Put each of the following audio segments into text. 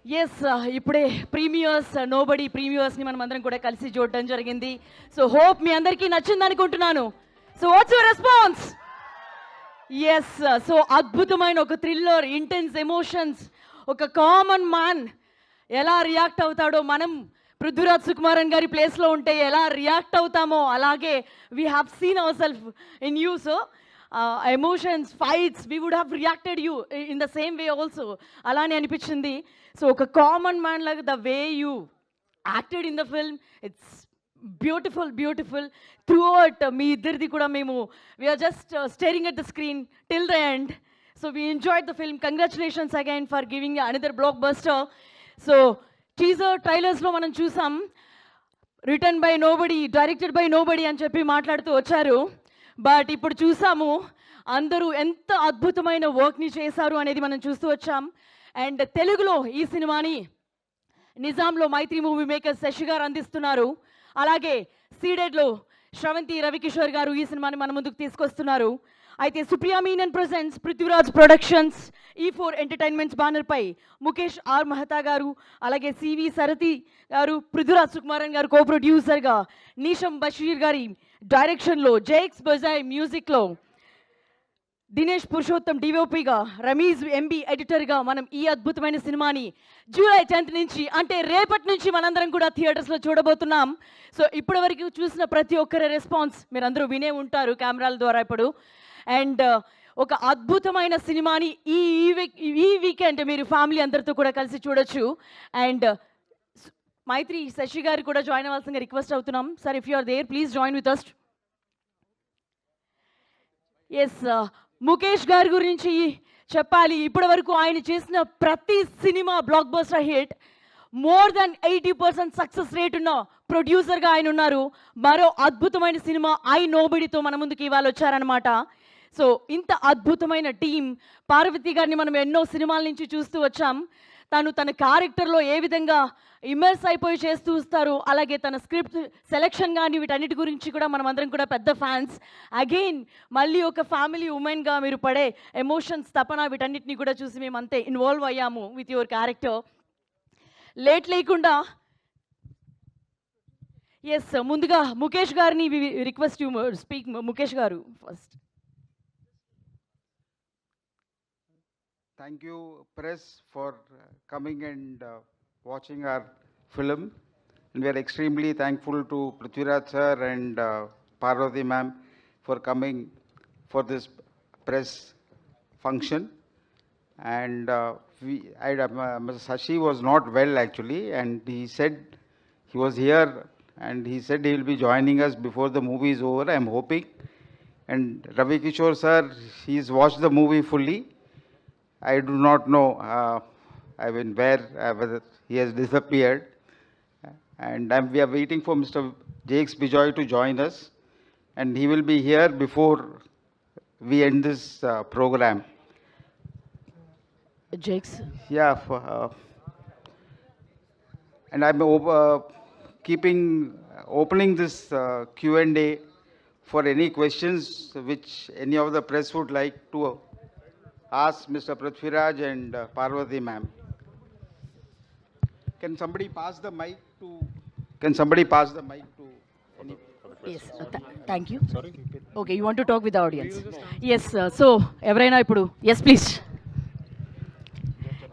Yes ఇప్పుడే premieres nobody ప్రీమియర్స్ని మనం అందరం కూడా కలిసి చూడటం జరిగింది. సో హోప్ మీ అందరికీ నచ్చింది అనుకుంటున్నాను. So what's your response? Yes, so అద్భుతమైన ఒక థ్రిల్లర్, ఇంటెన్స్ ఎమోషన్స్, ఒక కామన్ మ్యాన్ ఎలా రియాక్ట్ అవుతాడో, మనం పృథ్వీరాజ్ సుకుమారన్ గారి ప్లేస్లో ఉంటే ఎలా రియాక్ట్ అవుతామో అలాగే we have seen our self in you. So emotions, fights, we would have reacted you in the same way also. అలానే అనిపించింది. సో ఒక కామన్ మ్యాన్ లాగా the way you acted in the film, it's beautiful beautiful throughout. మీ ఇద్దరిది కూడా మేము we're just staring at the screen till the end. So we enjoyed the film. Congratulations again for giving another blockbuster. So teaser ట్రైలర్స్లో మనం చూసాం, written by nobody, directed by nobody అని చెప్పి మాట్లాడుతూ వచ్చారు. బట్ ఇప్పుడు చూసాము అందరూ ఎంత అద్భుతమైన వర్క్ని చేశారు అనేది మనం చూస్తూ వచ్చాం. అండ్ తెలుగులో ఈ సినిమాని నిజాంలో మైత్రి మూవీ మేకర్స్ శశి గారు అందిస్తున్నారు. అలాగే సీడెడ్లో శ్రవంతి రవికిషోర్ గారు ఈ సినిమాని మన ముందుకు తీసుకొస్తున్నారు. అయితే Supriya Menon presents Prithviraj productions E4 entertainments బ్యానర్పై ముఖేష్ ఆర్ మెహతా గారు, అలాగే సివి సరతి గారు, పృథ్వీరాజ్ సుకుమారన్ గారు కో ప్రొడ్యూసర్గా, నీషం బషీర్ గారి డైరెక్షన్లో, జేక్స్ బజాయ్ మ్యూజిక్లో, దినేష్ పురుషోత్తం డిఓపిగా, రమీజ్ ఎంబీ ఎడిటర్గా మనం ఈ అద్భుతమైన సినిమాని జూలై 10th నుంచి, అంటే రేపటి నుంచి మనందరం కూడా థియేటర్స్లో చూడబోతున్నాం. సో ఇప్పటి వరకు చూసిన ప్రతి ఒక్కరి రెస్పాన్స్ మీరందరూ వినే ఉంటారు కెమెరాల ద్వారా ఇప్పుడు. అండ్ ఒక అద్భుతమైన సినిమాని ఈ వీకెండ్ మీరు ఫ్యామిలీ అందరితో కూడా కలిసి చూడొచ్చు. అండ్ మైత్రి శశి గారు కూడా జాయిన్ అవ్వాల్సిందిగా రిక్వెస్ట్ అవుతున్నాం. Sir, if you are there please join with us. Yes, Mukesh గారి గురించి చెప్పాలి. ఇప్పటి వరకు ఆయన చేసిన ప్రతి cinema blockbuster hit. More than 80% success rate ఉన్న ప్రొడ్యూసర్గా ఆయన ఉన్నారు. మరో అద్భుతమైన సినిమా ఐ నోబడితో మన ముందుకు ఇవాళ వచ్చారనమాట. సో ఇంత అద్భుతమైన టీం, పార్వతి గారిని మనం ఎన్నో సినిమాల నుంచి చూస్తూ వచ్చాం. తన క్యారెక్టర్లో ఏ విధంగా ఇమర్స్ అయిపోయి చేస్తూ వస్తారు, అలాగే తన స్క్రిప్ట్ సెలెక్షన్ కానీ వీటన్నిటి గురించి కూడా మనం అందరం కూడా పెద్ద ఫ్యాన్స్. అగైన్ మళ్ళీ ఒక ఫ్యామిలీ ఉమెన్గా మీరు పడే ఎమోషన్స్, తపన, వీటన్నిటిని కూడా చూసి మేము అంతే ఇన్వాల్వ్ అయ్యాము విత్ యువర్ క్యారెక్టర్. లేట్ లేకుండా ఎస్, ముందుగా ముఖేష్ గారిని రిక్వెస్ట్ యూ స్పీక్. ముఖేష్ గారు first. Thank you, press, for coming and watching our film. And we are extremely thankful to Prithviraj sir and Parvathy ma'am for coming for this press function. And Mr. Sashi was not well actually, and he said he was here, and he said he will be joining us before the movie is over, I am hoping. And Ravi Kishore sir, he's watched the movie fully. I do not know, whether he has disappeared. And we are waiting for Mr. Jakes Bijoy to join us. And he will be here before we end this program. Jakes? Yeah. And I'm opening this Q&A for any questions which any of the press would like to ask Mr. Prithviraj and Parvathy ma'am. Can somebody pass the mic to any? Yes, thank you. Sorry. Okay, you want to talk with the audience? Yes, so ఎవరైనా ఇప్పుడు yes please.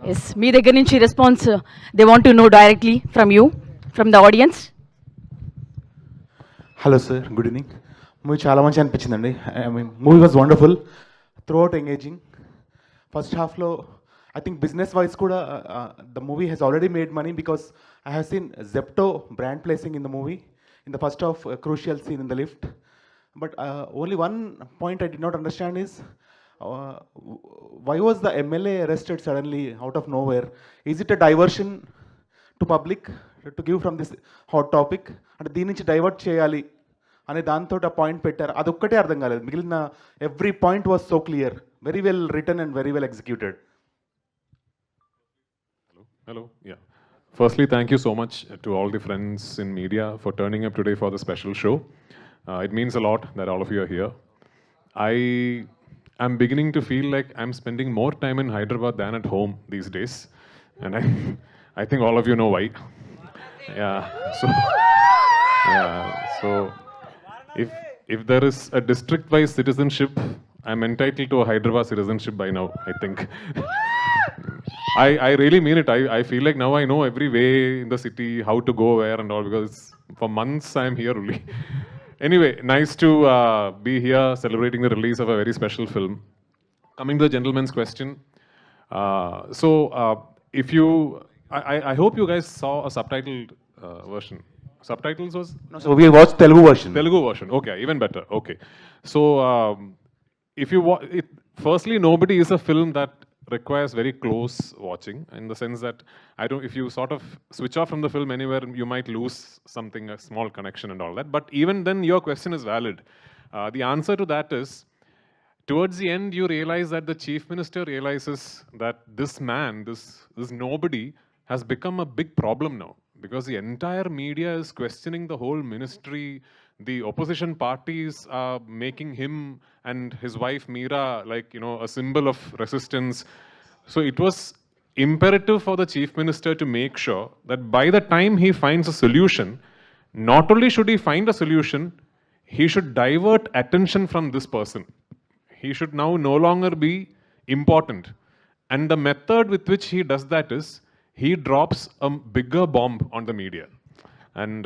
Yes, మీ దగ్గర నుంచి response they want to know directly from you, from the audience. Hello sir, good evening. Movie చాలా మంచి అనిపించిందండి. Movie was wonderful, throughout engaging. First హాఫ్లో I think business wise కూడా the movie has already made money, because I have seen Zepto brand placing in the movie in the first half, crucial scene in the lift. But only one point I did not understand is why was the MLA arrested suddenly out of nowhere? Is it a diversion to public to give from this hot topic? అంటే దీని నుంచి divert చేయాలి అనే దాంతో ఆ point పెట్టారు. అదొక్కటే అర్థం కాలేదు. మిగిలిన every point was so clear, very well return and very well executed. Hello. Yeah. Firstly, thank you so much to all the friends in media for turning up today for the special show. It means a lot that all of you are here. I'm beginning to feel like I'm spending more time in Hyderabad than at home these days. and I think all of you know why. Yeah. So yeah. So if there is a district-wise citizenship, I'm entitled to a Hyderabad citizenship by now, I think. I really mean it. I feel like now I know every way in the city, how to go where and all, because for months I'm here only. Anyway, nice to be here celebrating the release of a very special film. Coming to the gentleman's question. If you, I hope you guys saw a subtitled version. Subtitles was? No, so we watched Telugu version. Telugu version. Okay, even better. Okay. So, if you firstly, Nobody is a film that requires very close watching, in the sense that if you sort of switch off from the film anywhere, you might lose something, a small connection and all that. But even then, your question is valid. The answer to that is, towards the end, you realize that the chief minister realizes that this man, this nobody, has become a big problem now, because the entire media is questioning the whole ministry. The opposition parties are making him and his wife Meera like, a symbol of resistance. So it was imperative for the chief minister to make sure that by the time he finds a solution, not only should he find a solution, he should divert attention from this person. He should now no longer be important. And the method with which he does that is, he drops a bigger bomb on the media. And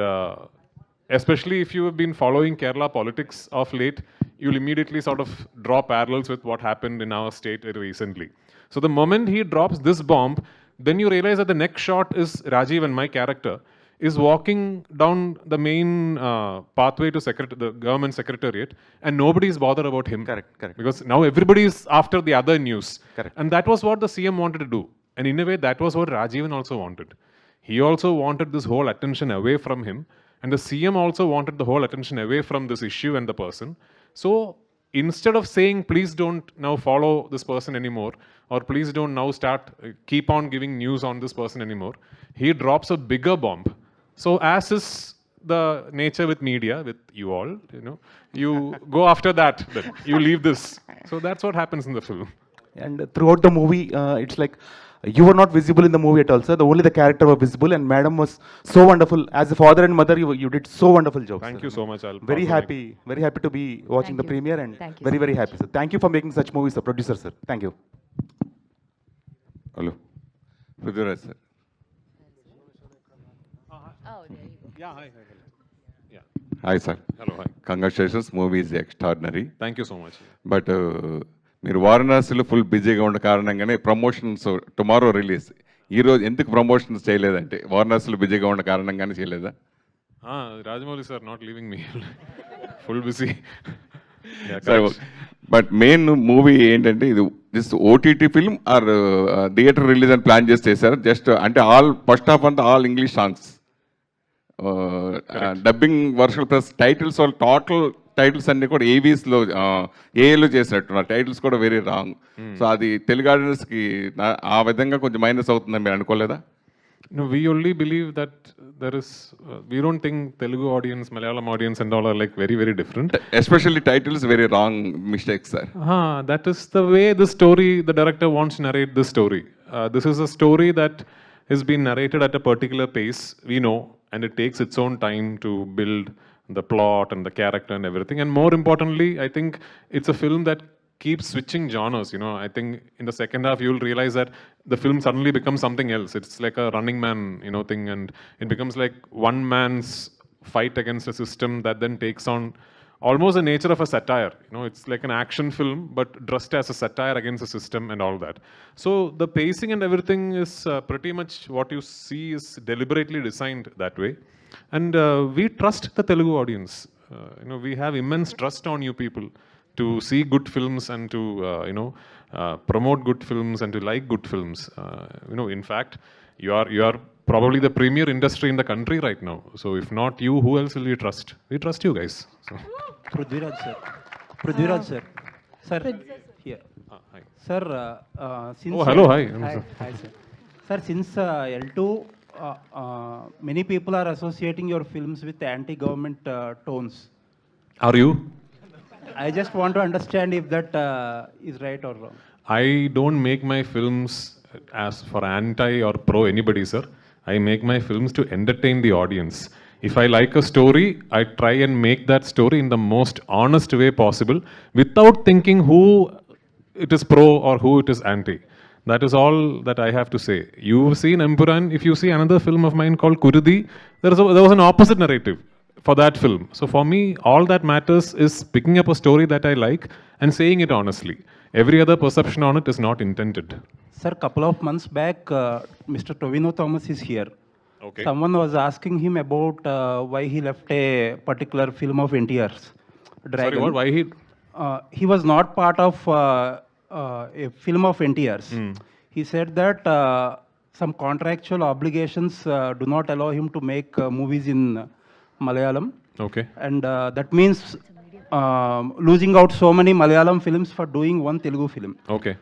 especially if you have been following Kerala politics of late, you'll immediately sort of draw parallels with what happened in our state recently. So the moment he drops this bomb, then you realize that the next shot is Rajiv and my character is walking down the main pathway to the government secretariat, and nobody is bothered about him. Correct. Because now everybody is after the other news. Correct. And that was what the CM wanted to do. And in a way, that was what Rajivan also wanted. He also wanted this whole attention away from him. And the CM also wanted the whole attention away from this issue and the person. So instead of saying, please don't now follow this person anymore, or please don't now keep on giving news on this person anymore, he drops a bigger bomb. So as is the nature with media, with you all, you go after that, then you leave this. So that's what happens in the film. And throughout the movie, it's like you were not visible in the movie at all, sir. Only the character was visible, and madam was so wonderful. As a father and mother, you did so wonderful job. Thank sir. you so much. Very happy to be watching Thank the you. premiere, and Thank you very, so very much. happy, sir. Thank you for making such movies, sir. Producer, sir. Thank you. Hello. Prithviraj, sir. Oh, there you go. Yeah, hi. Yeah. Hi, sir. Hello, hi. Congratulations. Movie is extraordinary. Thank you so much. But మీరు వారణాసిలో full బిజీగా ఉన్న కారణంగానే promotions tomorrow release. ఈరోజు ఎందుకు promotions చేయలేదంటే వారణాసిలో బిజీగా ఉన్న కారణంగానే చేయలేదా? Rajamouli sir not leaving me. Full busy. Sir but main movie ఏంటంటే ఇది this OTT film or theatre release అని ప్లాన్ చేసి చేశారు. జస్ట్ అంటే ఫస్ట్ హాఫ్ అంతా all English songs, dubbing version plus titles total titles అన్ని కూడా ఏవీస్లో ఏఏలో చేసినట్టున్నారు. టైటిల్స్ కూడా వెరీ రాంగ్. సో అది తెలుగు ఆడియన్స్కి ఆ విధంగా కొంచెం మైనస్ అవుతుందని మీరు అనుకోలేదా? No, we only believe that there is, we don't think Telugu audience, Malayalam audience and all are like very, very different. Especially titles, very wrong mistakes, sir. That is the way the story, the director wants to narrate this story. This is a story that has been narrated at a particular pace, we know, and it takes its own time to build the plot and the character and everything. And more importantly, I think it's a film that keeps switching genres. I think in the second half you'll realize that the film suddenly becomes something else. It's like a Running Man thing, and it becomes like one man's fight against a system that then takes on almost the nature of a satire. It's like an action film but dressed as a satire against the system and all that. So the pacing and everything is pretty much what you see is deliberately designed that way. And we trust the Telugu audience. We have immense trust on you people to see good films and to promote good films and to like good films. In fact, you are probably the premier industry in the country right now. So if not you, who else will you trust? We trust you guys. So. Prithviraj sir. Prithviraj sir. Sir, here. Hi. Sir, since... Oh, hello, hi. Hi, sir. Sir, since L2, many people are associating your films with anti-government tones. Are you? I just want to understand if that is right or wrong. I don't make my films as for anti or pro anybody, sir. I make my films to entertain the audience. If I like a story, I try and make that story in the most honest way possible without thinking who it is pro or who it is anti. That is all that I have to say. You've seen Empuran. If you see another film of mine called Kurudi, there was an opposite narrative for that film. So for me, all that matters is picking up a story that I like and saying it honestly. Every other perception on it is not intended. Sir, couple of months back, Mr. Tovino Thomas is here. Okay. Someone was asking him about why he left a particular film of NTR's, Dragon. Sorry, what? Why he? He was not part of a film of NTR's. He said that some contractual obligations do not allow him to make movies in Malayalam. Okay. And that means losing out so many Malayalam films for doing one Telugu film. Okay.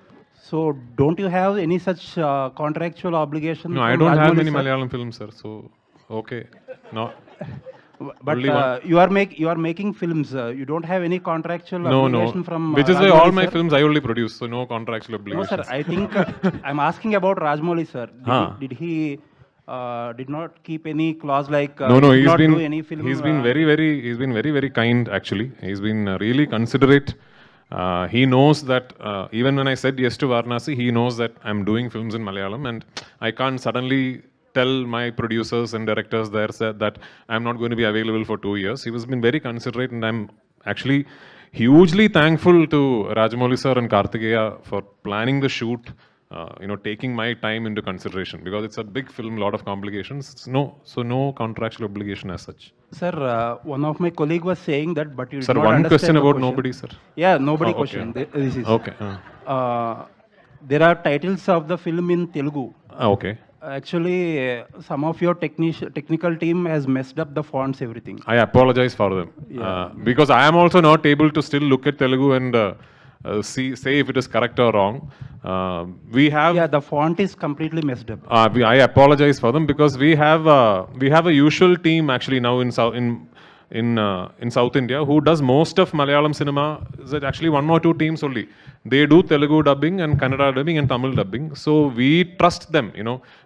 So don't you have any such contractual obligation? No, I from don't have Rajmouli, any sir? Malayalam films, sir. So, okay. No. But Only one. you are making films. You don't have any contractual No, obligation from Which is why Rajmouli, all my sir? films I only produce, so no contractual No, obligations. sir. I think I'm asking about Rajmouli, sir. Huh. Did he did not keep any clause like No, did he's not been do any film? he's been very kind actually. He's been really considerate. He knows that even when I said yes to Varanasi, he knows that I'm doing films in Malayalam, and I can't suddenly tell my producers and directors there that I'm not going to be available for 2 years. He has been very considerate, and I'm actually hugely thankful to Rajamouli sir and Kartikeya for planning the shoot. Taking my time into consideration, because it's a big film, lot of complications. No contractual obligation as such. Sir, one of my colleague was saying that, but you did Sir, not one understand question the about question. nobody, sir. Yeah, nobody Oh, okay. question. This is Okay. there are titles of the film in Telugu. Okay. Actually, some of your technical team has messed up the fonts, everything. I apologize for them. Because I am also not able to still look at Telugu and say if it is correct or wrong. We have. Yeah, the font is completely messed up. I apologize for them, because we have a usual team actually now in South India who does most of Malayalam cinema. Is actually one or two teams only. They do Telugu dubbing and Kannada dubbing and Tamil dubbing. So we trust them.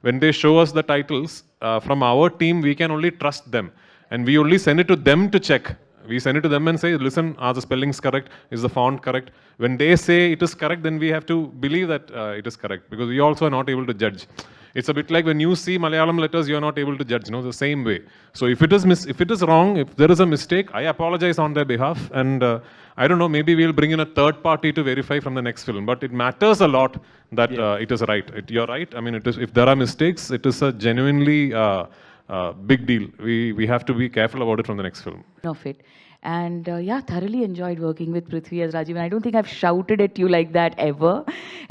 When they show us the titles from our team, we can only trust them, and we only send it to them to check. We send it to them and say, listen, are the spellings correct? Is the font correct? When they say it is correct, then we have to believe that it is correct, because we also are not able to judge. It's a bit like when you see Malayalam letters, you are not able to judge, the same way. So if it is wrong, if there is a mistake, I apologize on their behalf, and I don't know, maybe we'll bring in a third party to verify from the next film. But it matters a lot that it is right. You're right. I mean, if there are mistakes, it is a genuinely big deal. We have to be careful about it from the next film. Of it. And thoroughly enjoyed working with Prithvi as Rajiv. And I don't think I've shouted at you like that ever.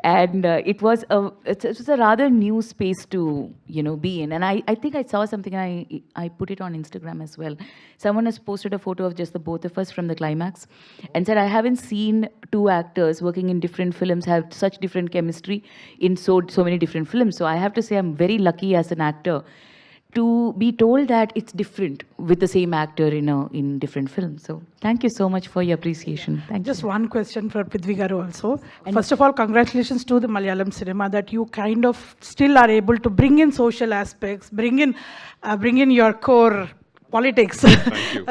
And it was a rather new space to be in. And I think I saw something, and I put it on Instagram as well. Someone has posted a photo of just the both of us from the climax and said, I haven't seen two actors working in different films have such different chemistry in so many different films. So I have to say I'm very lucky as an actor to be told that it's different with the same actor in different films. So thank you so much for your appreciation. Thank Just you. one question for Prithvi garu also. First of all, congratulations to the Malayalam cinema that you kind of still are able to bring in social aspects, bring in your core politics.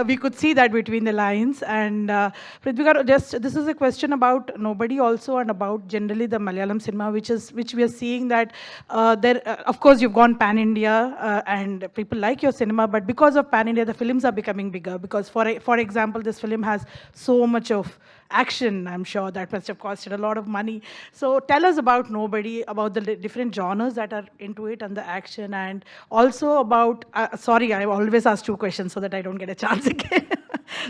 We could see that between the lines. And Prithvi garu, this is a question about nobody also, and about generally the Malayalam cinema, which we are seeing that of course you've gone pan India and people like your cinema, but because of pan India the films are becoming bigger, because for example this film has so much of action. I'm sure that must have costed a lot of money. So tell us about Nobody, about the different genres that are into it and the action, and also about sorry, I always ask two questions so that I don't get a chance again.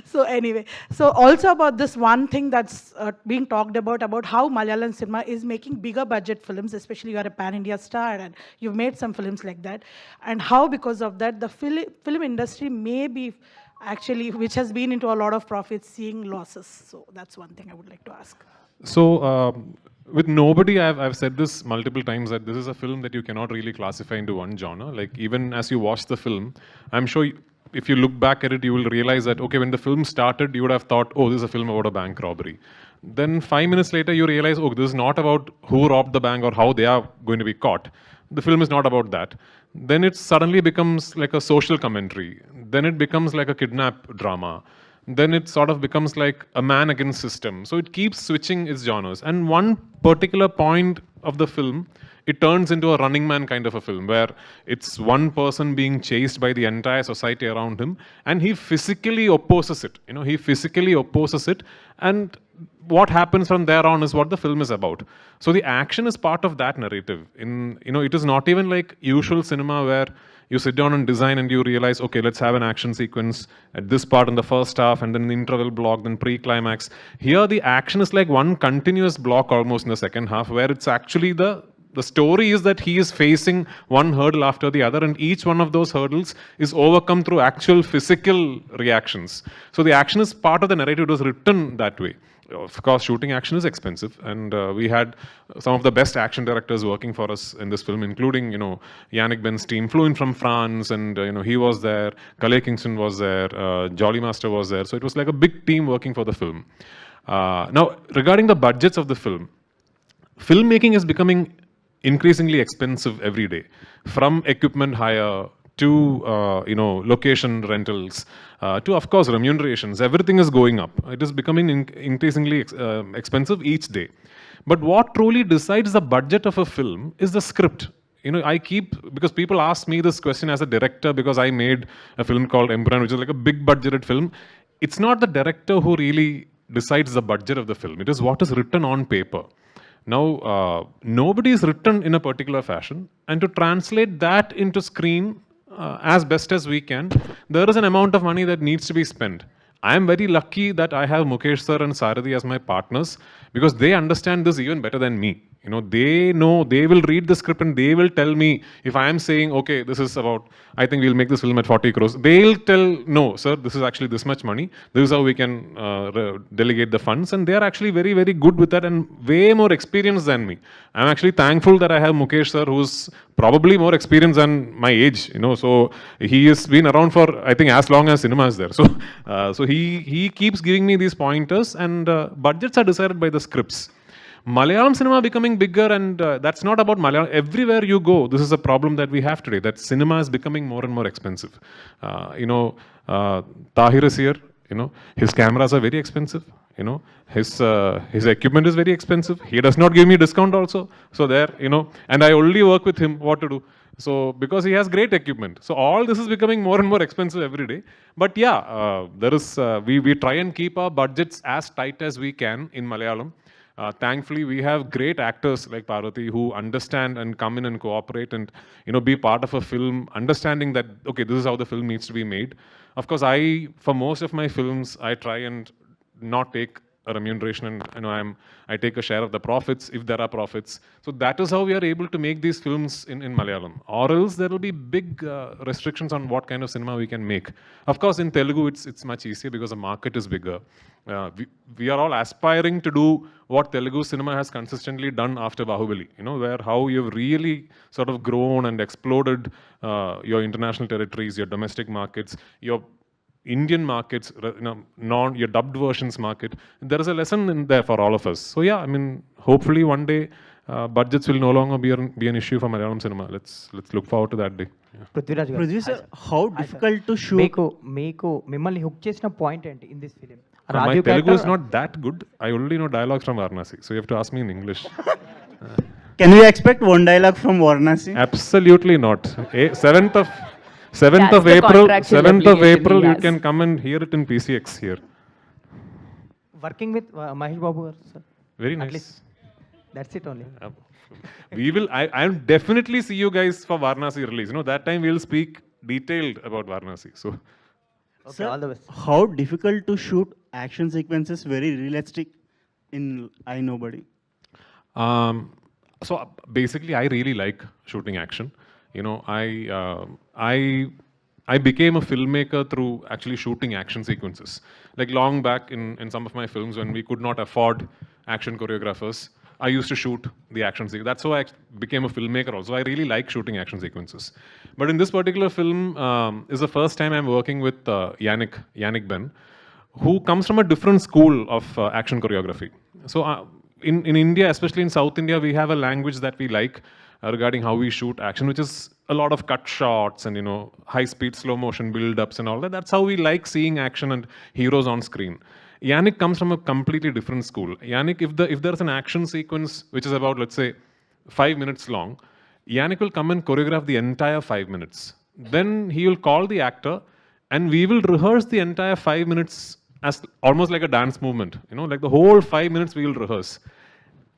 So anyway, so also about this one thing that's being talked about how Malayalam cinema is making bigger budget films, especially you are a pan-India star and you've made some films like that, and how because of that the film industry may be actually, which has been into a lot of profits, seeing losses. So that's one thing I would like to ask. So with Nobody, I've said this multiple times, that this is a film that you cannot really classify into one genre. Like even as you watch the film, I'm sure if you look back at it, you will realize that, okay, when the film started, you would have thought, oh, this is a film about a bank robbery. Then 5 minutes later, you realize, oh, this is not about who robbed the bank or how they are going to be caught. The film is not about that. Then it suddenly becomes like a social commentary. Then it becomes like a kidnap drama. Then it sort of becomes like a man against system. So it keeps switching its genres. And one particular point of the film, it turns into a Running Man kind of a film where it's one person being chased by the entire society around him, and he physically opposes it. He physically opposes it, and what happens from there on is what the film is about. So the action is part of that narrative. It is not even like usual cinema where you sit down and design and you realize, okay, let's have an action sequence at this part in the first half and then the interval block, then pre-climax. Here the action is like one continuous block almost in the second half, where it's actually the story is that he is facing one hurdle after the other, and each one of those hurdles is overcome through actual physical reactions. So the action is part of the narrative. It was written that way. Of course, shooting action is expensive, and we had some of the best action directors working for us in this film, including, Yannick Ben's team flew in from France, and, he was there, Calais Kingston was there, Jolly Master was there. So it was like a big team working for the film. Now, regarding the budgets of the film, filmmaking is becoming increasingly expensive every day, from equipment hire to location rentals to, of course, remunerations. Everything is going up. It is becoming increasingly expensive each day. But what truly decides the budget of a film is the script. Because people ask me this question as a director, because I made a film called Emperor, which is like a big budgeted film. It's not the director who really decides the budget of the film. It is what is written on paper. Now, nobody is written in a particular fashion, and to translate that into screen as best as we can, there is an amount of money that needs to be spent. I am very lucky that I have Mukesh sir and Sarathi as my partners, because they understand this even better than me. They know, they will read the script and they will tell me if I am saying, okay, this is about, I think we'll make this film at 40 crores. They'll tell, no, sir, this is actually this much money. This is how we can delegate the funds. And they are actually very, very good with that and way more experienced than me. I'm actually thankful that I have Mukesh sir, who's probably more experienced than my age. So he has been around for, I think, as long as cinema is there. So he keeps giving me these pointers, and budgets are decided by the scripts. Malayalam cinema becoming bigger, and that's not about Malayalam. Everywhere you go, this is a problem that we have today, that cinema is becoming more and more expensive. Tahir is here, his cameras are very expensive. His equipment is very expensive. He does not give me discount also. So there, and I only work with him what to do. So because he has great equipment. So all this is becoming more and more expensive every day. But yeah, there is, we try and keep our budgets as tight as we can in Malayalam. Thankfully, we have great actors like Parvathy who understand and come in and cooperate and be part of a film, understanding that, okay, this is how the film needs to be made. Of course, for most of my films, I try and not take a remuneration, and I take a share of the profits if there are profits. So that is how we are able to make these films in Malayalam. Or else there will be big restrictions on what kind of cinema we can make. Of course, in Telugu, it's much easier because the market is bigger. We are all aspiring to do what Telugu cinema has consistently done after Bahubali, where how you've really sort of grown and exploded your international territories, your domestic markets, your Indian markets, your dubbed versions market. There is a lesson in there for all of us. So yeah, hopefully one day budgets will no longer be an issue for Malayalam cinema. Let's look forward to that day. Yeah. Prithviraj garu. Producer, how difficult to shoot? మీకు మిమ్మల్ని hook చేసిన point ఏంటి in this film? My Telugu is not that good. I only know dialogues from Varanasi, so you have to ask me in English. Can we expect one dialogue from Varanasi? Absolutely not. 7th of April, you can come and hear it in PCX here. Working with Mahesh Babu garu, sir. Very nice. At least. That's it only. We will. I'll definitely see you guys for Varanasi release. That time we'll speak detailed about Varanasi. So. Okay, Sir, all the best. how difficult to shoot action sequences very realistic in I Nobody? So basically, I really like shooting action. I became a filmmaker through actually shooting action sequences. Like long back in some of my films when we could not afford action choreographers, I used to shoot the action sequence. That's how I became a filmmaker also. I really like shooting action sequences. But in this particular film, is the first time I'm working with Yannick Ben, who comes from a different school of action choreography. So in India, especially in South India, we have a language that we like regarding how we shoot action, which is a lot of cut shots and, you know, high speed, slow motion build-ups and all that. That's how we like seeing action and heroes on screen. Yannick comes from a completely different school. Yannick, if there's an action sequence which is about, let's say, 5 minutes long, Yannick will come and choreograph the entire 5 minutes. Then he will call the actor and we will rehearse the entire 5 minutes as almost like a dance movement. You know, like the whole 5 minutes we will rehearse.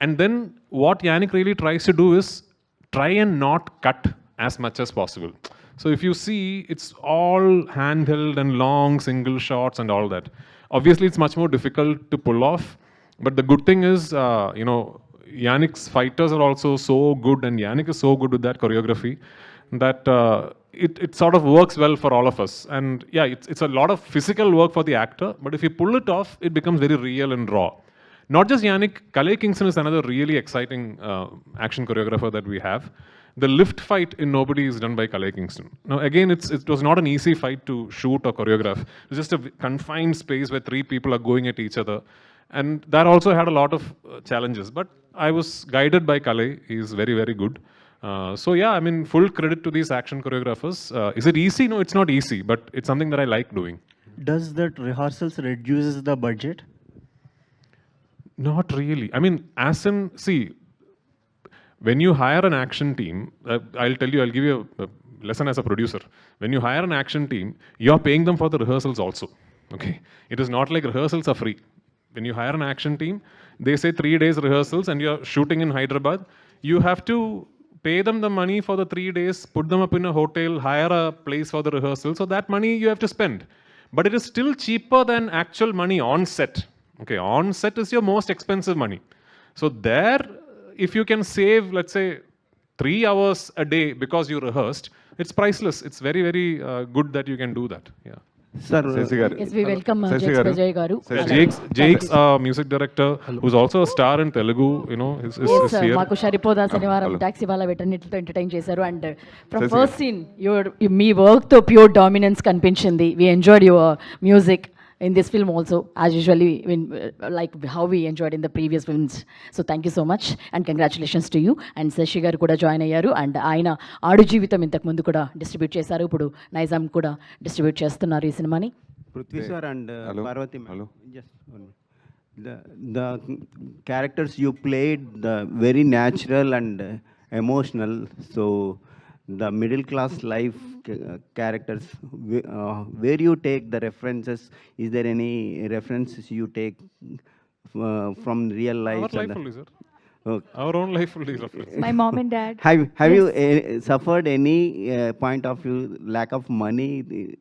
And then what Yannick really tries to do is try and not cut as much as possible. So if you see, it's all handheld and long single shots and all that. Obviously, it's much more difficult to pull off. But the good thing is, you know, Yannick's fighters are also so good, and Yannick is so good with that choreography that it sort of works well for all of us. And yeah, it's a lot of physical work for the actor, but if you pull it off, it becomes very real and raw. Not just Yannick, Kalei Kingston is another really exciting action choreographer that we have. The lift fight in Nobody is done by Kalei Kingston. Now again, it was not an easy fight to shoot or choreograph. It was just a confined space where 3 people are going at each other. And that also had a lot of challenges. But I was guided by Kalei. He's very, very good. So yeah, I mean, full credit to these action choreographers. Is it easy? No, it's not easy, but it's something that I like doing. Does that rehearsals reduces the budget? Not really. I mean, see, when you hire an action team, I'll give you a lesson as a producer. When you hire an action team, you're paying them for the rehearsals also. Okay? It is not like rehearsals are free. When you hire an action team, they say 3 days rehearsals and you're shooting in Hyderabad, you have to pay them the money for the 3 days, put them up in a hotel, hire a place for the rehearsal. So that money you have to spend. But it is still cheaper than actual money on set. Okay, on set is your most expensive money. So there, if you can save, let's say, 3 hours a day because you rehearsed, it's priceless. It's very, very good that you can do that. Yeah. Sir, yes, we welcome Jakes Vijay Garu. Jake's music director, who's also a star in Telugu, you know, is here. Maaku Sharipoda Sanivaram taxi wala vettannitto entertain chesaru, and from first scene me work తో pure dominance కనిపించింది. We enjoyed your music in this film also, as usually, like how we enjoyed in the previous films. So thank you so much and congratulations to you. And Sashi garu kuda join ayyaru, and ayana Aadu Jeevitam intaku mundu kuda distribute chesaru, ipudu Nisam kuda distribute chestunnaru ee cinemani. Prithvi sir and Parvathy ma'am. Just the characters you played, the very natural and emotional. So the middle class life characters, where you take the references? Is there any references you take from real life? Our life only, sir. Okay. Our own life only reference. My mom and dad. Have you suffered any point of view lack of money?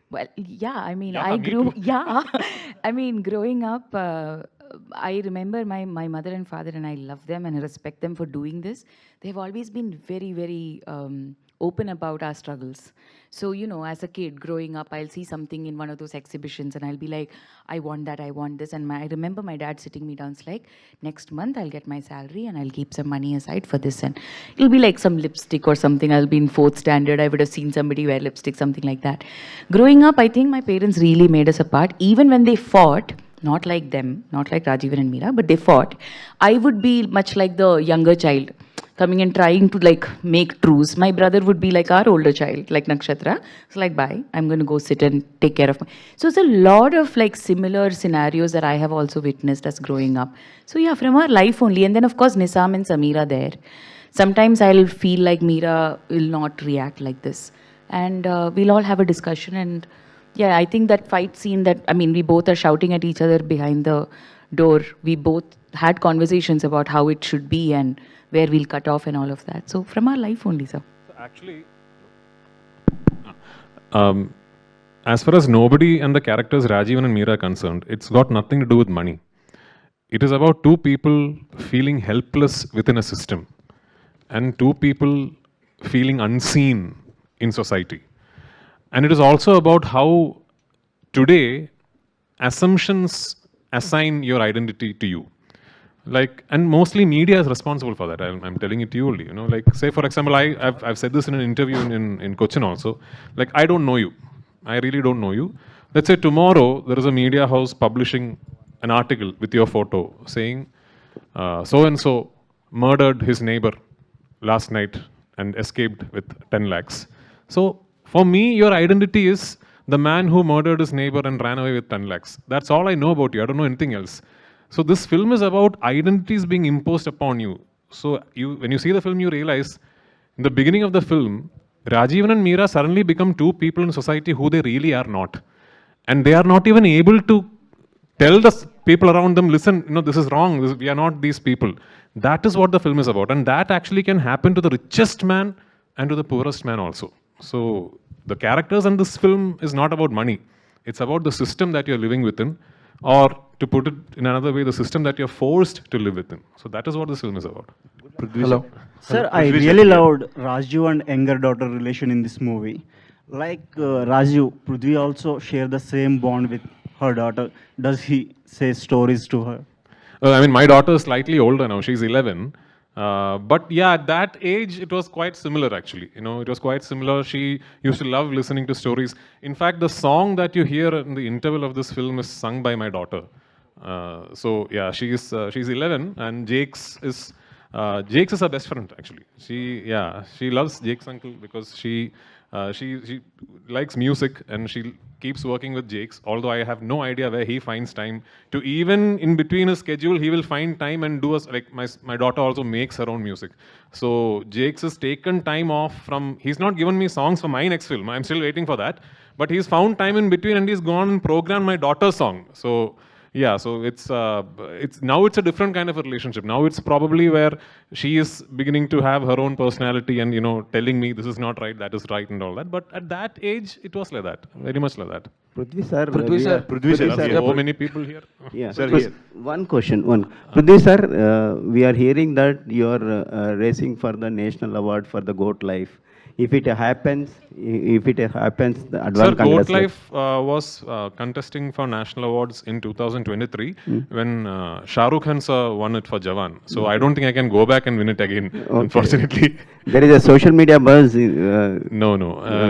Well, yeah, I mean, I mean, growing up, I remember my mother and father, and I love them and I respect them for doing this. They've always been very, very open about our struggles. So, you know, as a kid growing up, I'll see something in one of those exhibitions and I'll be like, I want that, I want this. And I remember my dad sitting me down, like, next month I'll get my salary and I'll keep some money aside for this. And it'll be like some lipstick or something. I'll be in 4th standard. I would have seen somebody wear lipstick, something like that. Growing up, I think my parents really made us apart. Even when they fought, not like them, not like Rajivan and Meera, but they fought, I would be much like the younger child, coming and trying to like make truce. My brother would be like our older child, like Nakshatra. It's like, bye, I'm going to go sit and take care of my... So it's a lot of like similar scenarios that I have also witnessed as growing up. So yeah, from our life only. And then of course Nisam and Sameera there. Sometimes I'll feel like Meera will not react like this. And we'll all have a discussion. And yeah, I think that fight scene that, I mean, we both are shouting at each other behind the door. We both had conversations about how it should be and where we'll cut off and all of that. So from our life only, sir. So actually, as far as Nobody and the characters Rajivan and Meera are concerned, it's got nothing to do with money. It is about 2 people feeling helpless within a system and 2 people feeling unseen in society. And it is also about how today assumptions assign your identity to you. Like, and mostly media is responsible for that. I'm telling it to you only. You know, like, say for example, I've said this in an interview in Cochin also. Like, I don't know you. I really don't know you. let's say tomorrow there is a media house publishing an article with your photo saying so and so murdered his neighbor last night and escaped with 10 lakhs. So for me, your identity is the man who murdered his neighbor and ran away with 10 lakhs. That's all I know about you. I don't know anything else. So this film is about identities being imposed upon you. So when you see the film, you realize in the beginning of the film, Rajivan and Meera suddenly become two people in society who they really are not. And they are not even able to tell the people around them, listen, this is wrong, we are not these people. That is what the film is about. And that actually can happen to the richest man and to the poorest man also. So the characters in this film is not about money. It's about the system that you're living within, or to put it in another way, the system that you're forced to live within. So that is what this film is about. Hello. Sir, I really loved Raju and younger daughter relation in this movie. Like Raju, Prithvi also share the same bond with her daughter. Does he say stories to her? I mean, my daughter is slightly older now. She's 11. But yeah, at that age, it was quite similar actually. It was quite similar. She used to love listening to stories. In fact, the song that you hear in the interval of this film is sung by my daughter. So yeah, she's 11, and Jake's is her best friend actually. She loves Jake's uncle because she likes music, and she keeps working with Jake's, although I have no idea where he finds time to, even in between his schedule, he will find time and do like my daughter also makes her own music. So Jake's has taken time off he's not given me songs for my next film. I'm still waiting for that. But he's found time in between and he's gone and programmed my daughter's song. So yeah, so it's now it's a different kind of a relationship. Now it's probably where she is beginning to have her own personality and telling me this is not right, that is right, and all that. But at that age, it was like that, very much like that. Prithvi sir, Prithvi sir, so many people here. Yeah, sir, here. One question. Prithvi sir, we are hearing that you are racing for the national award for the Goat Life. If it happens, the advance. Sir, Goat Life was contesting for national awards in 2023 when Shah Rukh Khan sir won it for Jawan. So I don't think I can go back and win it again, unfortunately. There is a social media buzz. No.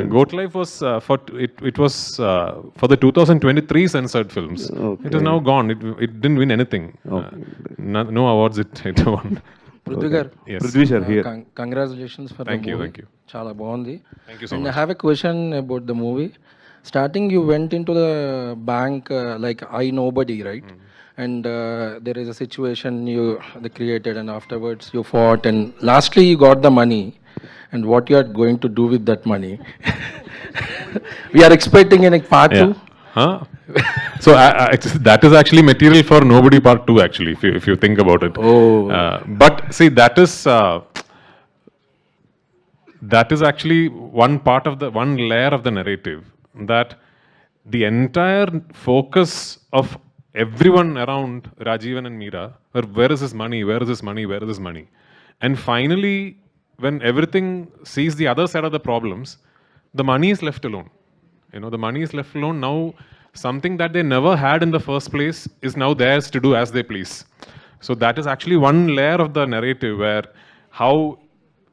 Goat Life was for the 2023 censored films. Okay. It is now gone. It didn't win anything. No awards it won. Yes. Prithvi sir, here. Congratulations for the movie. Thank you. Chala bagundi. Thank you so much. much. I have a question about the movie. Starting, you went into the bank like I nobody, right? And there is a situation they created, and afterwards you fought, and lastly you got the money. And what you are going to do with that money? We are expecting in a part 2. Huh? So that is actually material for Nobody Part 2 actually, if you think about it. But see, that is actually one layer of the narrative, that the entire focus of everyone around Rajivan and Meera were, where is this money, where is this money, where is this money? And finally, when everything sees the other side of the problems, the money is left alone. The money is left alone. Now, something that they never had in the first place is now theirs to do as they please. So that is actually one layer of the narrative where how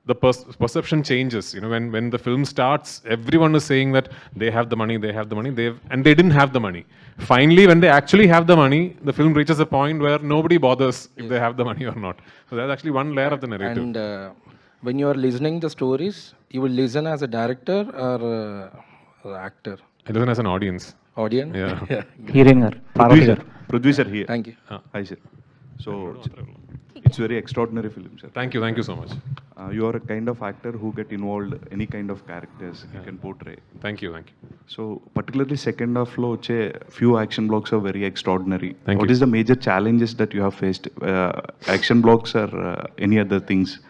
the perception changes. When the film starts, everyone is saying that they have the money, and they didn't have the money. Finally, when they actually have the money, the film reaches a point where nobody bothers if they have the money or not. So that's actually one layer of the narrative. And when you are listening the stories, you will listen as a director or actor? I listen as an audience. Audience? Yeah. Hearing her. Prithvi sir here. Thank you. Hi sir. So it's very extraordinary film, sir. Thank you so much. You are a kind of actor who get involved any kind of characters you can portray. Thank you. So particularly second half lo few action blocks are very extraordinary. Thank what you. is the major challenges that you have faced? Action blocks or any other things?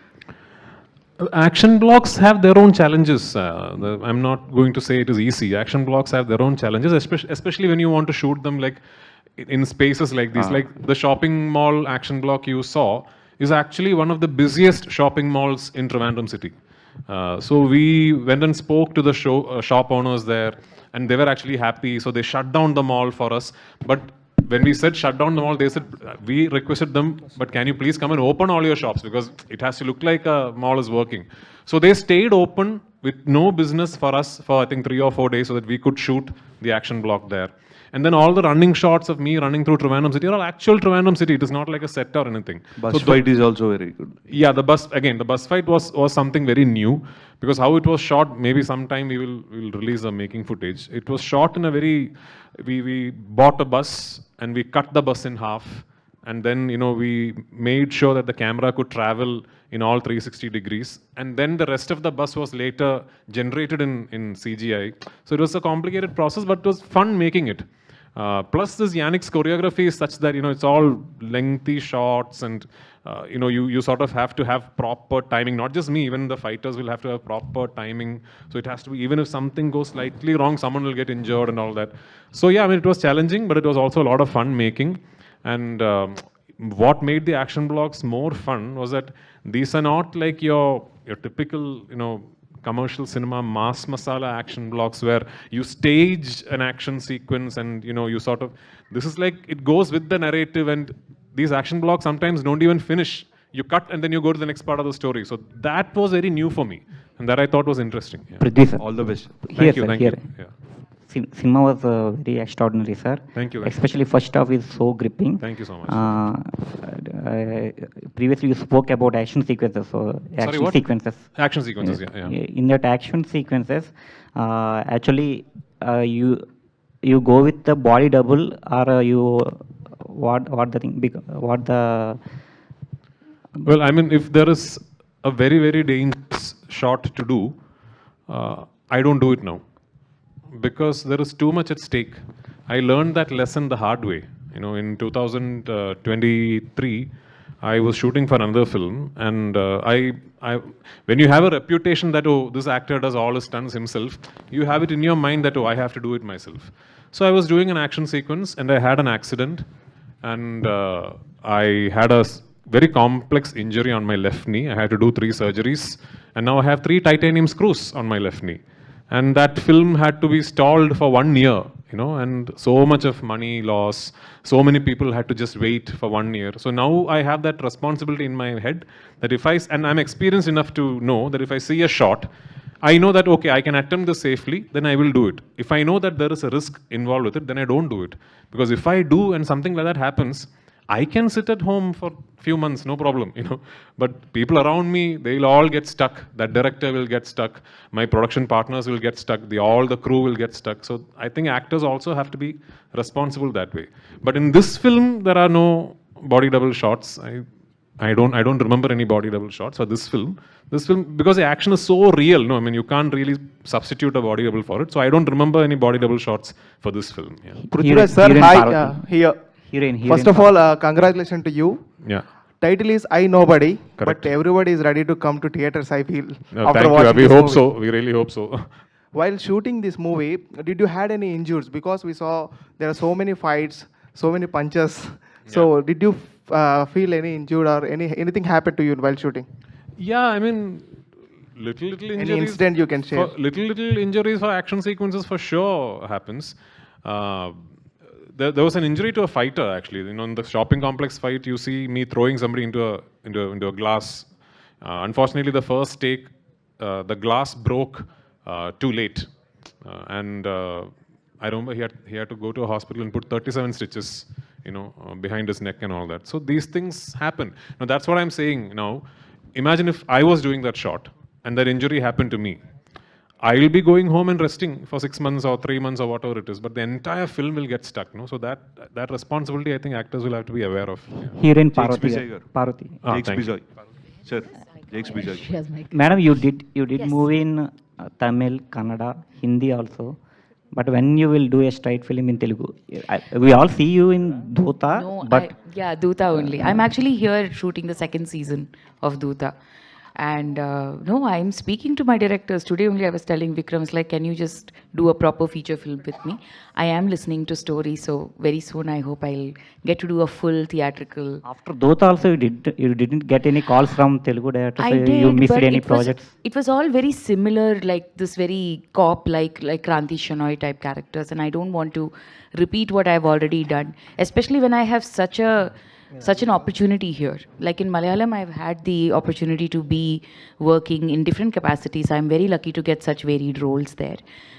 Action blocks have their own challenges. I'm not going to say it is easy. Action blocks have their own challenges, especially when you want to shoot them like in spaces like these. Like the shopping mall action block you saw is actually one of the busiest shopping malls in Trivandrum city. So we went and spoke to the shop owners there, and they were actually happy. So they shut down the mall for us. But when we said shut down the mall, they said, we requested them, but can you please come and open all your shops, because it has to look like a mall is working. So they stayed open with no business for us for I think 3 or 4 days so that we could shoot the action block there. And then all the running shots of me running through Trivandrum city are all actual Trivandrum city. It is not like a set or anything. Bus fight is also very good. Yeah, the bus fight was something very new, because how it was shot, maybe sometime we will release a making footage. It was shot in a very, we bought a bus and we cut the bus in half, and then we made sure that the camera could travel in all 360 degrees, and then the rest of the bus was later generated in CGI. So it was a complicated process, but it was fun making it. Plus this Yannick's choreography is such that it's all lengthy shots, and you sort of have to have proper timing. Not just me, even the fighters will have to have proper timing. So it has to be, even if something goes slightly wrong, someone will get injured and all that. So yeah, I mean, it was challenging, but it was also a lot of fun making. And what made the action blocks more fun was that these are not like your typical commercial cinema mass masala action blocks where you stage an action sequence and you sort of, this is like it goes with the narrative, and these action blocks sometimes don't even finish. You cut and then you go to the next part of the story. So that was very new for me, and that I thought was interesting. Yeah. Prithvi, sir. All the best. Thank you. Yeah. Cinema was very extraordinary, sir. Thank you. Especially first half is so gripping. Thank you so much. Previously you spoke about action sequences. Action sequences, yeah. In that action sequences, actually you go with the body double, or you what the thing? What the? Well, I mean, if there is a very, very dangerous shot to do, I don't do it now, because there is too much at stake. I learned that lesson the hard way. In 2023, I was shooting for another film, and when you have a reputation that, oh, this actor does all his stunts himself, you have it in your mind that, oh, I have to do it myself. So I was doing an action sequence, and I had an accident, and I had a very complex injury on my left knee. I had to do 3 surgeries, and now I have 3 titanium screws on my left knee. And that film had to be stalled for 1 year, and so much of money loss, so many people had to just wait for 1 year. So now I have that responsibility in my head that and I'm experienced enough to know that if I see a shot, I know that, okay, I can attempt this safely, then I will do it. If I know that there is a risk involved with it, then I don't do it. Because if I do and something like that happens, I can sit at home for a few months, no problem, But people around me, they'll all get stuck. That director will get stuck. My production partners will get stuck. All the crew will get stuck. So I think actors also have to be responsible that way. But in this film, there are no body double shots. I don't remember any body double shots for this film. This film, because the action is so real, I mean, you can't really substitute a body double for it. So I don't remember any body double shots for this film. Yeah. Prithviraj sir, hi, here. First of all, congratulations to you. Yeah. Title is I Nobody, Correct. But everybody is ready to come to theaters, I feel. Thank you. We hope so. We really hope so. While shooting this movie, did you had any injuries? Because we saw there are so many fights, so many punches. So did you feel any injured or anything happened to you while shooting? Yeah, I mean, little injuries. Any incident you can share? Little injuries for action sequences for sure happens. There was an injury to a fighter, actually. In the shopping complex fight, you see me throwing somebody into a glass. Unfortunately, the first take, the glass broke too late. And I remember he had to go to a hospital and put 37 stitches, behind his neck and all that. So these things happen. Now, that's what I'm saying now. Imagine if I was doing that shot and that injury happened to me. I will be going home and resting for 6 months or 3 months or whatever it is, but the entire film will get stuck. So that responsibility, I think actors will have to be aware of. Yeah. Here in Parvathy. Sir, Jakes Bijay. Madam, you did movie in Tamil, Kannada, Hindi also. But when you will do a straight film in Telugu, we all see you in Doota. No, Doota only. I'm actually here shooting the 2nd season of Doota. And no, I'm speaking to my directors. Today only I was telling Vikram, can you just do a proper feature film with me? I am listening to stories, so very soon I hope I'll get to do a full theatrical. After Doota also you didn't get any calls from Telugu directors? I did, you missed but any projects? It was all very similar, like this very cop, like Kranti Shenoy type characters, and I don't want to repeat what I've already done, especially when I have such a such an opportunity here. Like in Malayalam, I've had the opportunity to be working in different capacities. I'm very lucky to get such varied roles there.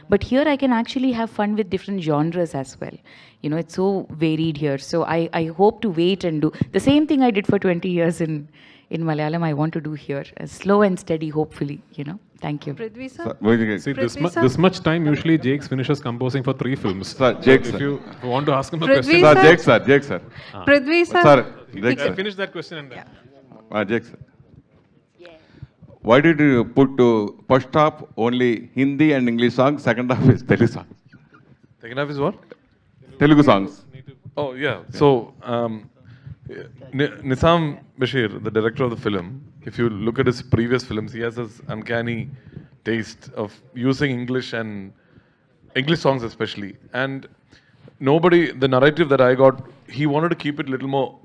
But here I can actually have fun with different genres as well. You know, it's so varied here. So I hope to wait and do the same thing I did for 20 years in Malayalam. I want to do here, slow and steady, hopefully, you know. Thank you. Prithvi sir? See, this much time usually Jakes finishes composing for 3 films. Sir, Jakes, if you want to ask him a Prithvi question. sir? Jakes sir. Prithvi sir? Sir, Jakes sir. Finish that question and then. Jakes sir. Why did you put first half only Hindi and English songs, second half is Telugu songs? Second half is what? Telugu songs. Oh, yeah. So, Nisam Basheer, the director of the film, if you look at his previous films, he has this uncanny taste of using English and English songs especially. And the narrative that I got, he wanted to keep it a little more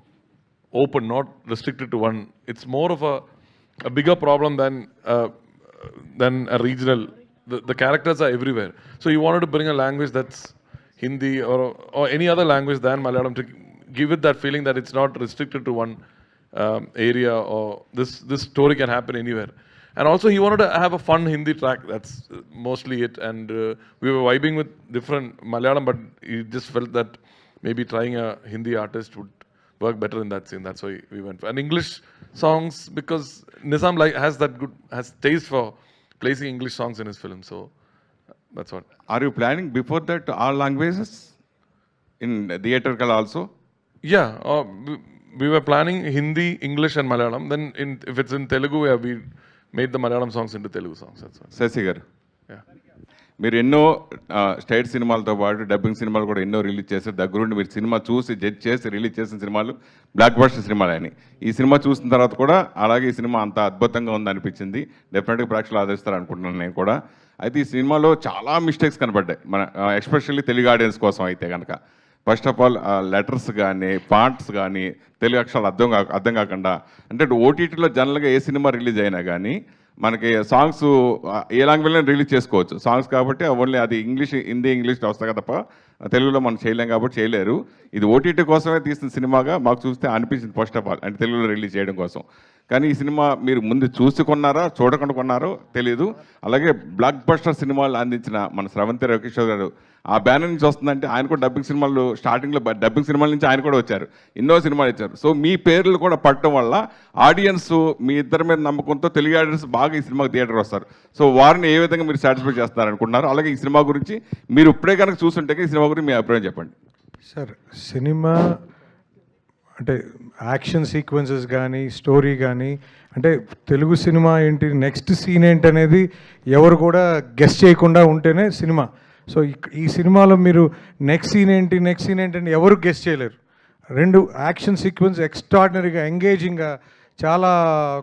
open, not restricted to one. It's more of a bigger problem than a regional. The characters are everywhere. So he wanted to bring a language that's Hindi or any other language than Malayalam to give it that feeling that it's not restricted to one area, or this story can happen anywhere. And also he wanted to have a fun Hindi track. That's mostly it. And we were vibing with different Malayalam, but he just felt that maybe trying a Hindi artist would work better in that scene. That's why we went for. And English songs, because Nisam has taste for placing English songs in his film. So that's what. Are you planning before that all languages in theatrical also? Yeah, we were planning Hindi, English and Malayalam. Then if it's in Telugu, we made the Malayalam songs into Telugu songs. That's all. Shashi గారు, Yeah. మీరు ఎన్నో state సినిమాలతో పాటు dubbing సినిమాలు కూడా ఎన్నో release చేశారు. దగ్గరుండి మీరు సినిమా చూసి జడ్జ్ చేసి రిలీజ్ చేసిన సినిమాలు బ్లాక్ బస్టర్ సినిమాలు అని. ఈ సినిమా చూసిన తర్వాత కూడా అలాగే ఈ సినిమా అంత అద్భుతంగా ఉంది అనిపించింది. డెఫినెట్గా ప్రేక్షకులు ఆదరిస్తారు అనుకుంటున్నాను నేను కూడా. అయితే ఈ సినిమాలో చాలా మిస్టేక్స్ కనపడ్డాయి, మన ఎస్పెషల్లీ తెలుగు ఆడియన్స్ కోసం అయితే కనుక. ఫస్ట్ ఆఫ్ ఆల్ లెటర్స్ కానీ ఫాంట్స్ కానీ తెలుగు అక్షరాలు అర్థం కాకుండా, అంటే ఓటీటీలో జనరల్గా ఏ సినిమా రిలీజ్ అయినా కానీ మనకి సాంగ్స్ ఏ లాంగ్వేజ్లో రిలీజ్ చేసుకోవచ్చు. సాంగ్స్ కాబట్టి ఓన్లీ అది హిందీ ఇంగ్లీష్లో వస్తాయి తప్ప తెలుగులో మనం చేయలేం కాబట్టి చేయలేరు. ఇది ఓటీటీ కోసమే తీసిన సినిమాగా మాకు చూస్తే అనిపించింది ఫస్ట్ ఆఫ్ ఆల్, అంటే తెలుగులో రిలీజ్ చేయడం కోసం. కానీ ఈ సినిమా మీరు ముందు చూసుకున్నారా చూడకుండా కొన్నారో తెలీదు. అలాగే బ్లాక్ బస్టర్ సినిమాలు అందించిన మన స్రవంతి రవికిషోర్ గారు ఆ బ్యానర్ నుంచి వస్తుందంటే ఆయన కూడా డబ్బింగ్ సినిమాలు స్టార్టింగ్లో డబ్బింగ్ సినిమాల నుంచి ఆయన కూడా వచ్చారు, ఎన్నో సినిమాలు ఇచ్చారు. సో మీ పేర్లు కూడా పట్టడం వల్ల ఆడియన్స్ మీ ఇద్దరి మీద నమ్మకంతో తెలుగు ఆడియన్స్ బాగా ఈ సినిమాకి థియేటర్ వస్తారు. సో వారిని ఏ విధంగా మీరు సాటిస్ఫై చేస్తారనుకుంటున్నారు? అలాగే ఈ సినిమా గురించి మీరు ఇప్పుడే కనుక చూస్తుంటే ఈ సినిమా గురించి మీ అభిప్రాయం చెప్పండి. సార్, సినిమా అంటే యాక్షన్ సీక్వెన్సెస్ కానీ స్టోరీ కానీ, అంటే తెలుగు సినిమా ఏంటి నెక్స్ట్ సీన్ ఏంటి అనేది ఎవరు కూడా గెస్ చేయకుండా ఉంటేనే సినిమా. సో ఈ సినిమాలో మీరు నెక్స్ట్ సీన్ ఏంటి అని ఎవరు గెస్ చేయలేరు. 2 యాక్షన్ సీక్వెన్స్ ఎక్స్ట్రాడినరీగా ఎంగేజింగ్గా చాలా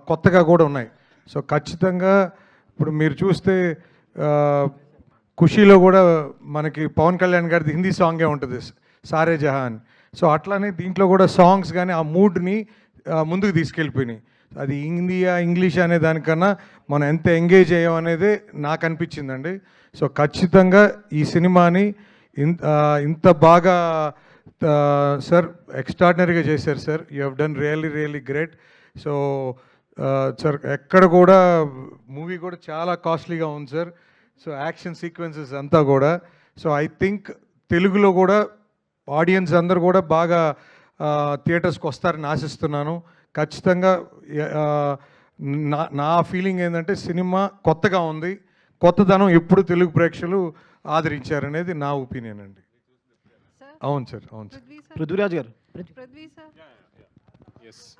కొత్తగా కూడా ఉన్నాయి. సో ఖచ్చితంగా ఇప్పుడు మీరు చూస్తే ఖుషీలో కూడా మనకి పవన్ కళ్యాణ్ గారిది హిందీ సాంగే ఉంటుంది, సారే జహాన్. సో అట్లానే దీంట్లో కూడా సాంగ్స్ కానీ ఆ మూడ్ని ముందుకు తీసుకెళ్ళిపోయినాయి. అది హిందీయా ఇంగ్లీష్ అనే దానికన్నా మనం ఎంత ఎంగేజ్ అయ్యాం అనేది నాకు అనిపించిందండి. సో ఖచ్చితంగా ఈ సినిమాని ఇంత బాగా సార్ ఎక్స్ట్రాడినరీగా చేశారు sir. You have done really great. So sir ఎక్కడ కూడా మూవీ కూడా చాలా కాస్ట్లీగా ఉంది సార్. సో యాక్షన్ సీక్వెన్సెస్ అంతా కూడా. సో ఐ థింక్ తెలుగులో కూడా ఆడియన్స్ అందరూ కూడా బాగా థియేటర్స్కి వస్తారని ఆశిస్తున్నాను. ఖచ్చితంగా నా ఫీలింగ్ ఏంటంటే సినిమా కొత్తగా ఉంది, కొత్తదనం ఎప్పుడు తెలుగు ప్రేక్షకులు ఆదరించారనేది నా ఒపీనియన్ అండి. అవును సార్, అవును సార్. పృథ్వీరాజ్ గారు, Prithvi sir? Yes.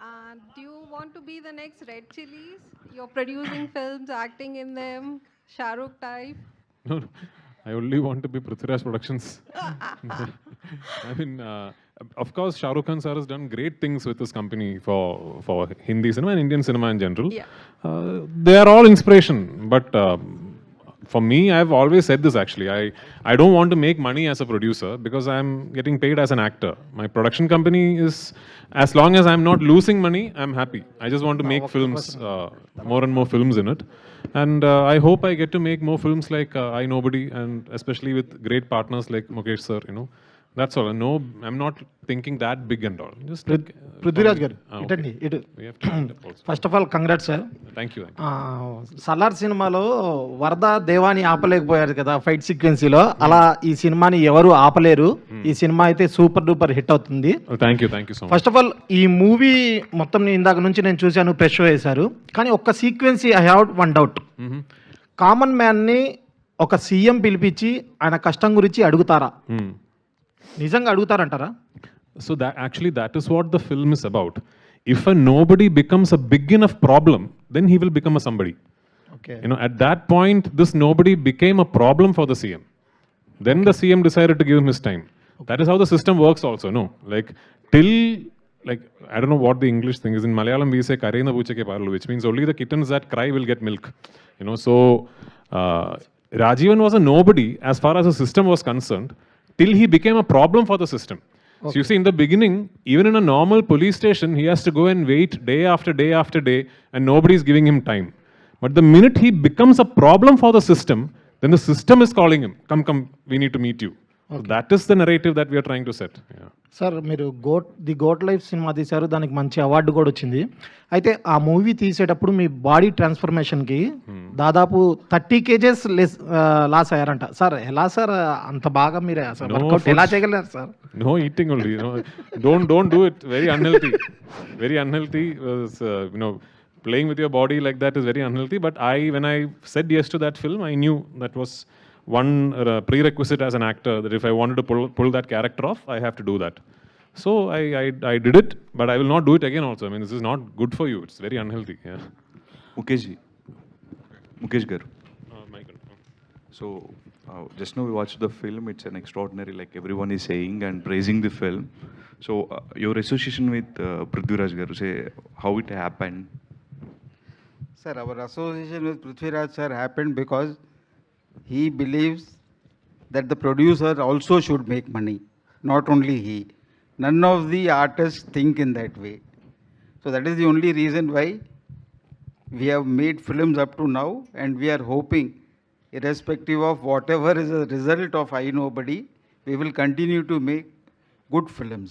Do you want to be the next Red Chillies? You're producing films, acting in them, Shah Rukh type? No, I only want to be Prithviraj Productions. I mean, of course, Shah Rukh Khan sir has done great things with this company for Hindi cinema and Indian cinema in general. Yeah. They are all inspiration, but for me, I've always said this actually. I don't want to make money as a producer because I'm getting paid as an actor. My production company is, as long as I'm not losing money, I'm happy. I just want to make films, more and more films in it. And I hope I get to make more films like I Nobody, and especially with great partners like Mukesh sir, you know. That's all. No, I'm not thinking that big and all. Just Prithviraj గారు okay. ఇటండి ఇటు We have to wind up also. First of all congrats sir. Thank you. Salaar సినిమాలో వరద దేవాని ఆపలేకపోయారు కదా fight సీక్వెన్సీలో, అలా ఈ సినిమాని ఎవరు ఆపలేరు. ఈ సినిమా అయితే సూపర్ డూపర్ హిట్ అవుతుంది. Thank you so much. First of all ఈ మూవీ మొత్తం ఇందాక నుంచి నేను చూశాను, ప్రెస్ షో వేశారు, కానీ ఒక్క సీక్వెన్సీ I have one doubt. Common మ్యాన్ని ఒక సీఎం పిలిపించి ఆయన కష్టం గురించి అడుగుతారా? నిజంగా అడుగుతారంటారా? So that is what the film is about. If a nobody becomes a big enough problem, then he will become a somebody. Okay. At that point, this nobody became a problem for the CM. Then the CM decided to give him his time. That is how the system works also, no? Till I don't know what the English thing is. In Malayalam, we say karena buchake parlu, which means only the kittens that cry will get milk. So Rajivan was a nobody as far as the system was concerned, till he became a problem for the system. Okay. So you see, in the beginning, even in a normal police station, he has to go and wait day after day after day, and nobody is giving him time. But the minute he becomes a problem for the system, then the system is calling him, come, we need to meet you. Okay. So that is the narrative that we are trying to set. Yeah. Sir, మీరు the goat life cinema తీశారు, దానికి మంచి award కూడా వచ్చింది. అయితే ఆ movie తీసేటప్పుడు మీ body ట్రాన్స్ఫర్మేషన్కి దాదాపు 30 kgs లాస్ అయ్యారంట. సార్ ఎలా సార్ అంత బాగా మీరు అసలు వర్కౌట్ ఎలా చేయగలరు sir? No eating only. Don't do it. Very unhealthy. Very unhealthy. Playing with your body like that is very unhealthy. But when I said yes to that film, I knew that was one prerequisite as an actor, that if I wanted to pull that character off, I have to do that. So I did it, but I will not do it again also. I mean, this is not good for you. It's very unhealthy. Yeah. Mukesh garu. So just now we watched the film. It's an extraordinary, like everyone is saying and praising the film. So your association with Prithviraj garu, say how it happened. Sir, our association with Prithviraj sir happened because he believes that the producer also should make money, not only he. None of the artists think in that way. So that is the only reason why we have made films up to now, and we are hoping, irrespective of whatever is the result of I Nobody, we will continue to make good films.